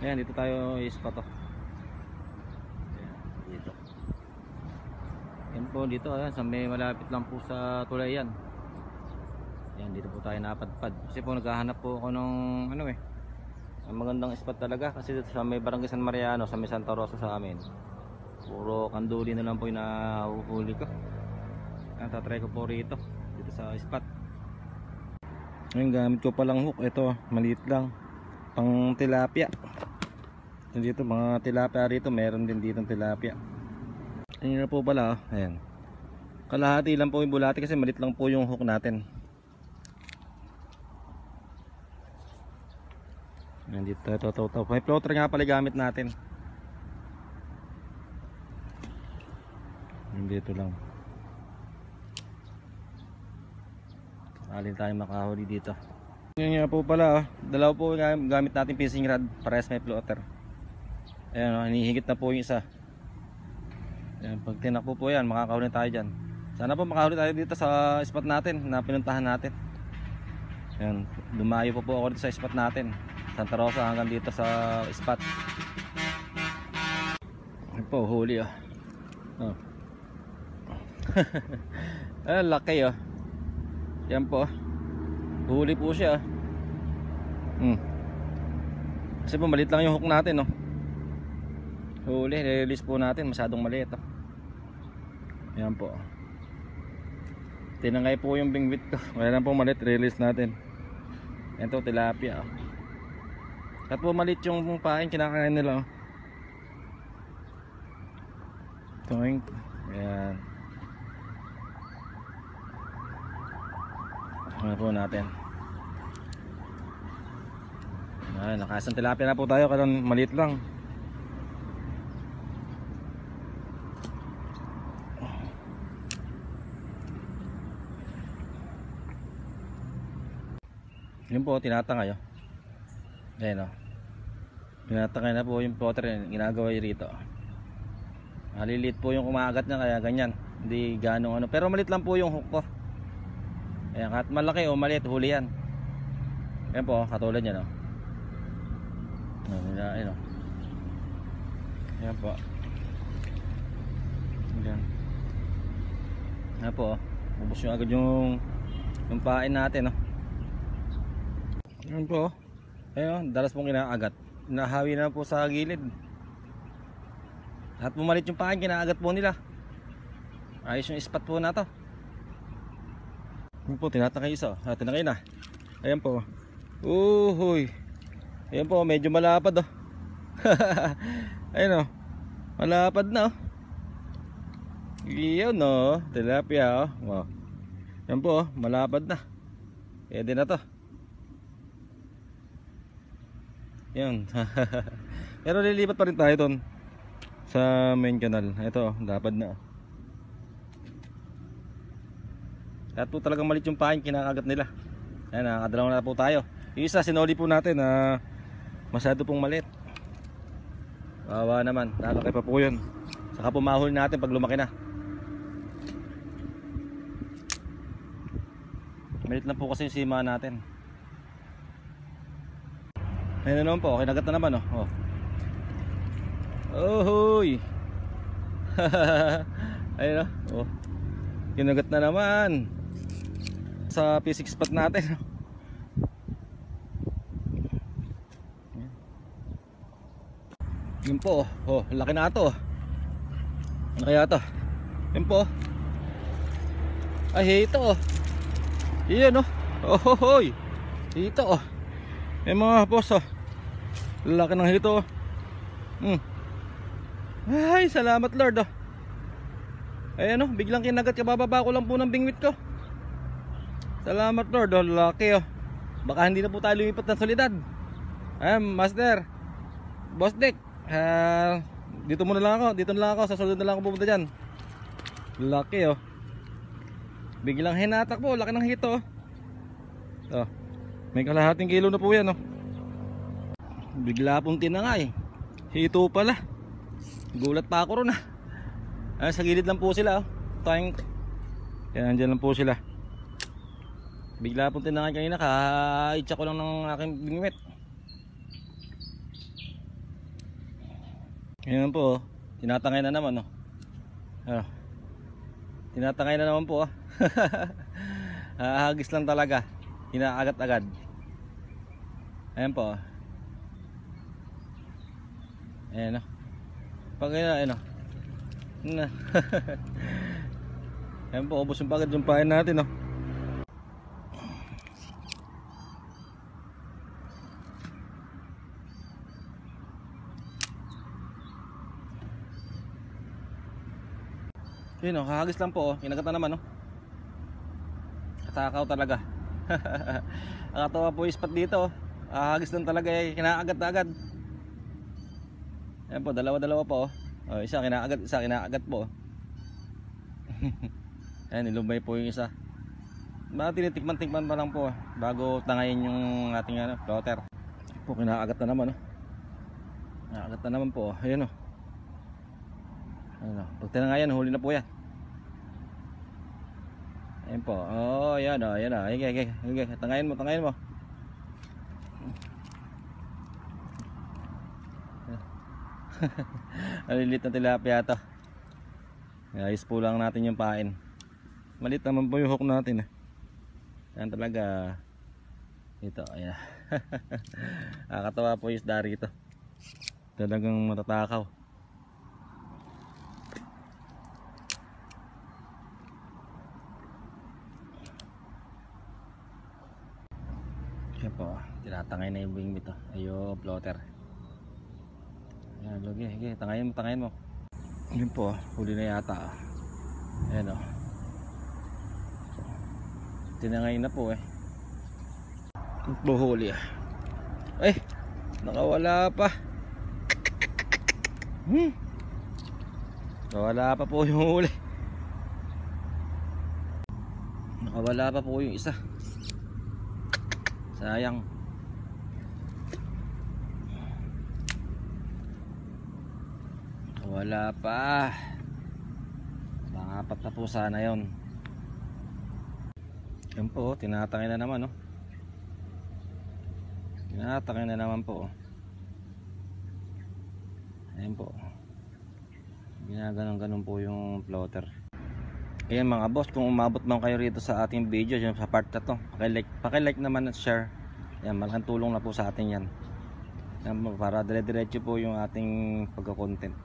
Ayan, dito tayo ispa to. Ayan, dito. Yan po dito, ayan, sa may malapit lang po sa tulay yan. Ayan, dito po tayo napadpad. Kasi po naghahanap po ako ng ano ang magandang spot talaga. Kasi dito sa may Barangay San Mariano, sa may Santa Rosa sa amin, puro kanduli na lang po yung nahuhuli ko. Ayan, tatry ko po rito, dito sa spot. Ngayon, gamit ko palang hook. Ito, maliit lang, pang tilapia. Dito mga tilapia rito, meron din dito tilapia. Ayun na po pala, ayan. Kalahati lang po yung bulati kasi malit lang po yung hook natin. Ayan, dito ito. May floater nga pala gamit natin. Dito lang. Alin tayo makahuli dito. Ngayon nga po pala, dalawa po gamit natin fishing rod, parehas may floater. Ayan, hinihigit na po yung isa. Ayan, pag tinakbo po yan, makakahuli tayo dyan. Sana po makahuli tayo dito sa spot natin na pinuntahan natin. Ayan, lumayo po ako dito sa spot natin, Santa Rosa hanggang dito sa spot. Ayan po, huli oh. Ayan, laki Yan po, huli po siya. Kasi po maliit lang yung hook natin huli, release po natin, masyadong maliit Yan po, tinangay po yung bingwit ko. Kaya lang po maliit, release natin. Yan to, tilapia at po maliit yung pain, kinakain nila Toink. Yan, ano po natin. Nakasang tilapia na po tayo, kaya maliit lang. Yun po, tinatangay Ayan tinatangay na po yung floater ginagawa rito. Maliliit po yung kumakagat niya, kaya ganyan, hindi ganong pero maliit lang po yung hook ko. Ayan, kahit malaki o maliit, huli yan. Ayan po, katulad yan Ayan Ayan po. Ayan po, ubos yung agad yung pain natin Ayan po, ayun, dalas pong kinaagat. Nahawi na po sa gilid. At pumalit yung pain, kinaagat po nila. Ayos yung spot po na to. Ayan po, tinatangay isa. Tinangay na. Ayan po. Uhuy. Ayan po, medyo malapad Ayan malapad na Iyon tilapia Wow. Ayan po, malapad na. Pwede na to. Yan. Pero lilipat pa rin tayo doon sa main canal. Ito, lapad na. At po talagang malit yung pain, kinakagat nila. Ayan, nakakadalawa na po tayo. Yung isa, sinoli po natin na masyado pong malit. Wawa naman, lalaki pa po yun. Saka pumahuli natin pag lumaki na. Malit na po kasi yung sima natin. Ayun na naman po, kinagat na naman Ohoy. Ayun kinagat na naman sa P6 spot natin. Yun po laki na ito. Ano kaya ito? Yun po. Ay, ito Iyan Ohoy. Ito eh mga boss laki ng hito Ay, salamat Lord Ayan biglang kinagat, kabababa ko lang po ng bingwit ko. Salamat Lord laki Baka hindi na po tayo lumipat ng solidad. Master, Boss Dick, dito na lang ako, sa solid na lang ako pupunta dyan. Laki biglang hinatak po, laki ng hito may kalahating kilo na po yan bigla pong tinangay. Hito pala, gulat pa ako ron sa gilid lang po sila Tank. Yan, andyan lang po sila. Bigla pong tinangay kanina, ka-itcha ko lang ng aking bingwit. Ngayon po, tinatangay na naman, oh. Ano? Tinatangay na naman po, oh. Hagis lang talaga. Inaagat-agad. Ayan po, oh. Ayan, oh. Pag ayan, oh. Ayan po, ubos yung pagad yung pain natin, oh. Yun, oh, hahagis lang po, oh. Kinagat na naman, oh. Katakaw talaga. Nakatawa po yung spot dito, oh. Hahagis lang talaga, eh. Kinaagat na agad. Ayan po, dalawa-dalawa po, oh. Oh, isa kinaagat po, oh. Ayan, nilumay po yung isa. Mga tinitikman-tikman pa lang po, oh, bago tangayin yung ating floater. Po, kinaagat na naman, oh. Kinaagat na naman po, oh. Ayan, oh. Ano, pag tinangayan, huli na po yan. Ayan po. Oh, ayan oh, ayan oh. Okay. Tangayin mo. Malilit na tilapia to. Ayos po lang natin yung pain. Malit naman po yung hook natin. Ayan talaga. Ito, ayan. Nakakatawa po yung isda rito. Talagang matatakaw. Yan po, tinatangay na yung wingmeat, oh. Ayo, floater. Yan, okay, tangayin mo. Yun po, huli na yata, oh. Ayan, oh. Tinangay na po, eh. Buhuli, ah. Ay, nakawala pa. Nakawala pa po yung huli. Nakawala pa po yung isa. Sayang. Wala pa. Pangapat na po sana yun. Yan po, tinatangay na naman, oh. Tinatangay na naman po, oh. Ayan po. Ginaganon-ganon po yung floater. Ayan mga boss, kung umabot man kayo rito sa ating video, yung sa part na to, paki-like naman at share. Yan, malaking tulong na po sa atin yan. Yan, para dire-diretso po yung ating pagka-content.